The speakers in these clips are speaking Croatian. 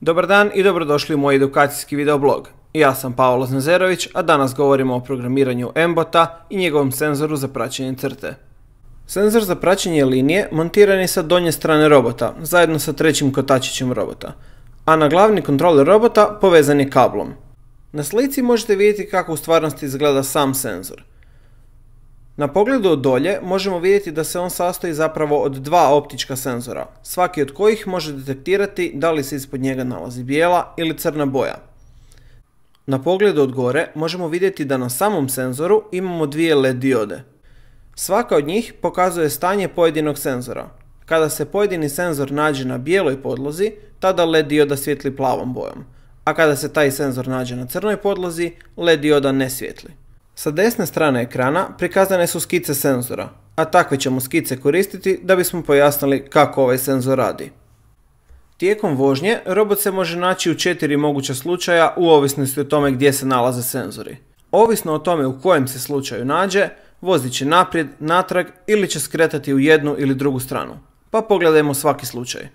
Dobar dan i dobrodošli u moj edukacijski videoblog. Ja sam Pavlo Znazerović, a danas govorimo o programiranju M-bota i njegovom senzoru za praćenje crte. Senzor za praćenje linije montiran je sa donje strane robota, zajedno sa trećim kotačićem robota, a na glavni kontroler robota povezan je kablom. Na slici možete vidjeti kako u stvarnosti izgleda sam senzor. Na pogledu od dolje možemo vidjeti da se on sastoji zapravo od dva optička senzora, svaki od kojih može detektirati da li se ispod njega nalazi bijela ili crna boja. Na pogledu od gore možemo vidjeti da na samom senzoru imamo dvije LED diode. Svaka od njih pokazuje stanje pojedinog senzora. Kada se pojedini senzor nađe na bijeloj podlozi, tada LED dioda svijetli plavom bojom, a kada se taj senzor nađe na crnoj podlozi, LED dioda ne svijetli. Sa desne strane ekrana prikazane su skice senzora, a takve ćemo skice koristiti da bismo pojasnili kako ovaj senzor radi. Tijekom vožnje robot se može naći u 4 moguća slučaja u ovisnosti o tome gdje se nalaze senzori. Ovisno o tome u kojem se slučaju nađe, vozit će naprijed, natrag ili će skretati u jednu ili drugu stranu. Pa pogledajmo svaki slučaj.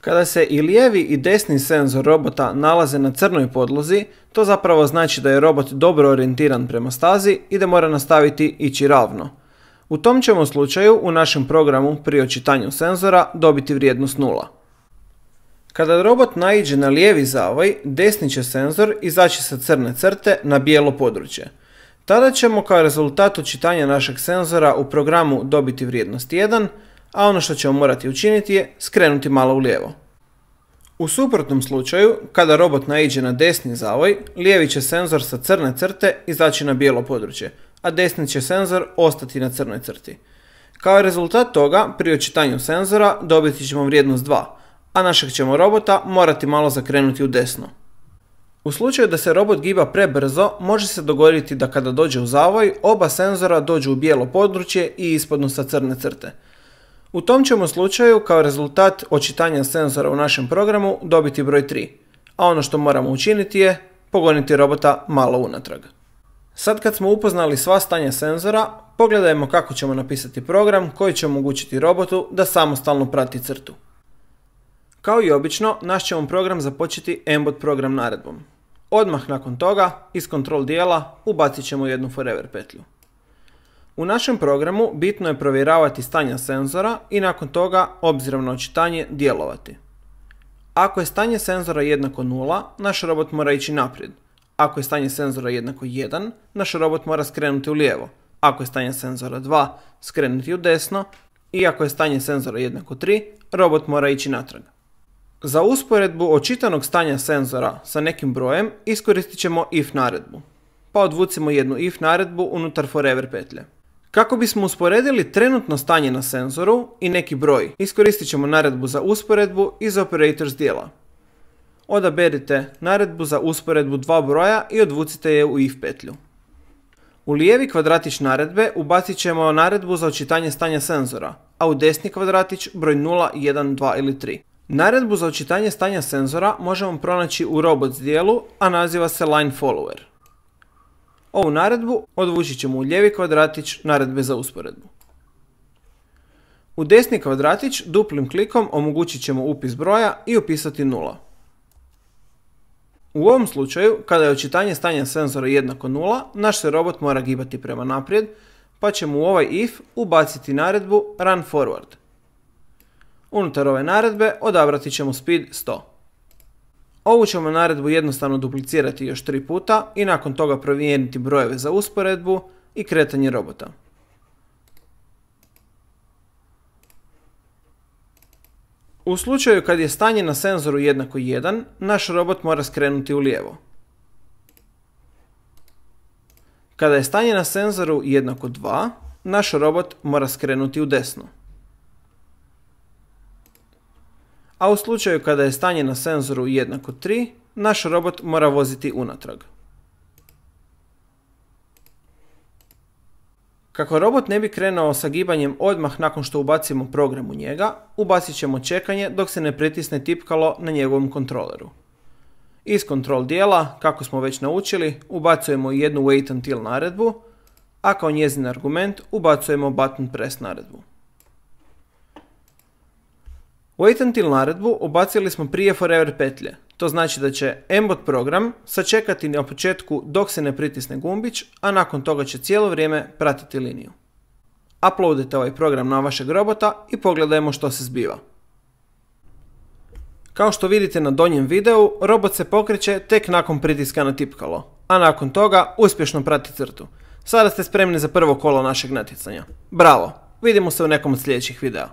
Kada se i lijevi i desni senzor robota nalaze na crnoj podlozi, to zapravo znači da je robot dobro orijentiran prema stazi i da mora nastaviti ići ravno. U tom ćemo slučaju u našem programu pri očitanju senzora dobiti vrijednost 0. Kada robot naiđe na lijevi zavoj, desni će senzor izaći sa crne crte na bijelo područje. Tada ćemo kao rezultat očitanja našeg senzora u programu dobiti vrijednost 1, a ono što ćemo morati učiniti je skrenuti malo u lijevo. U suprotnom slučaju, kada robot naiđe na desni zavoj, lijevi će senzor sa crne crte izaći na bijelo područje, a desni će senzor ostati na crnoj crti. Kao rezultat toga, pri očitanju senzora dobiti ćemo vrijednost 2, a našeg ćemo robota morati malo zakrenuti u desno. U slučaju da se robot giba prebrzo, može se dogoditi da kada dođe u zavoj, oba senzora dođu u bijelo područje i ispadnu sa crne crte. U tom ćemo slučaju kao rezultat očitanja senzora u našem programu dobiti broj 3, a ono što moramo učiniti je pogoniti robota malo unatrag. Sad kad smo upoznali sva stanja senzora, pogledajmo kako ćemo napisati program koji će omogućiti robotu da samostalno prati crtu. Kao i obično, naš ćemo program započeti M-bot program naredbom. Odmah nakon toga, iz kontrol dijela, ubacit ćemo jednu forever petlju. U našem programu bitno je provjeravati stanja senzora i nakon toga, obzirom na očitanje, djelovati. Ako je stanje senzora jednako 0, naš robot mora ići naprijed. Ako je stanje senzora jednako 1, naš robot mora skrenuti u lijevo. Ako je stanje senzora 2, skrenuti u desno. I ako je stanje senzora jednako 3, robot mora ići natrag. Za usporedbu očitanog stanja senzora sa nekim brojem iskoristit ćemo if naredbu. Pa odvucimo jednu if naredbu unutar forever petlje. Kako bismo usporedili trenutno stanje na senzoru i neki broj, iskoristit ćemo naredbu za usporedbu iz operators dijela. Odaberite naredbu za usporedbu dva broja i odvucite je u if petlju. U lijevi kvadratić naredbe ubacit ćemo naredbu za očitanje stanja senzora, a u desni kvadratić broj 0, 1, 2 ili 3. Naredbu za očitanje stanja senzora možemo pronaći u robots dijelu, a naziva se line follower. Ovu naredbu odvučit ćemo u lijevi kvadratić naredbe za usporedbu. U desni kvadratić duplim klikom omogućit ćemo upis broja i upisati 0. U ovom slučaju, kada je očitanje stanja senzora jednako 0, naš se robot mora gibati prema naprijed, pa ćemo u ovaj if ubaciti naredbu run forward. Unutar ove naredbe odabrati ćemo speed 100. Ovu ćemo naredbu jednostavno duplicirati još 3 puta i nakon toga promijeniti brojeve za usporedbu i kretanje robota. U slučaju kad je stanje na senzoru jednako 1, naš robot mora skrenuti u lijevo. Kada je stanje na senzoru jednako 2, naš robot mora skrenuti u desno. A u slučaju kada je stanje na senzoru jednako 3, naš robot mora voziti unatrag. Kako robot ne bi krenuo sa gibanjem odmah nakon što ubacimo program u njega, ubacit ćemo čekanje dok se ne pritisne tipkalo na njegovom kontroleru. Iz kontrol dijela, kako smo već naučili, ubacujemo jednu wait until naredbu, a kao njezin argument ubacujemo button press naredbu. Wait until naredbu ubacili smo prije forever petlje. To znači da će mbot program sačekati na početku dok se ne pritisne gumbić, a nakon toga će cijelo vrijeme pratiti liniju. Uploadite ovaj program na vašeg robota i pogledajmo što se zbiva. Kao što vidite na donjem videu, robot se pokreće tek nakon pritiska na tipkalo, a nakon toga uspješno prati crtu. Sada ste spremni za prvo kolo našeg natjecanja. Bravo! Vidimo se u nekom od sljedećih videa.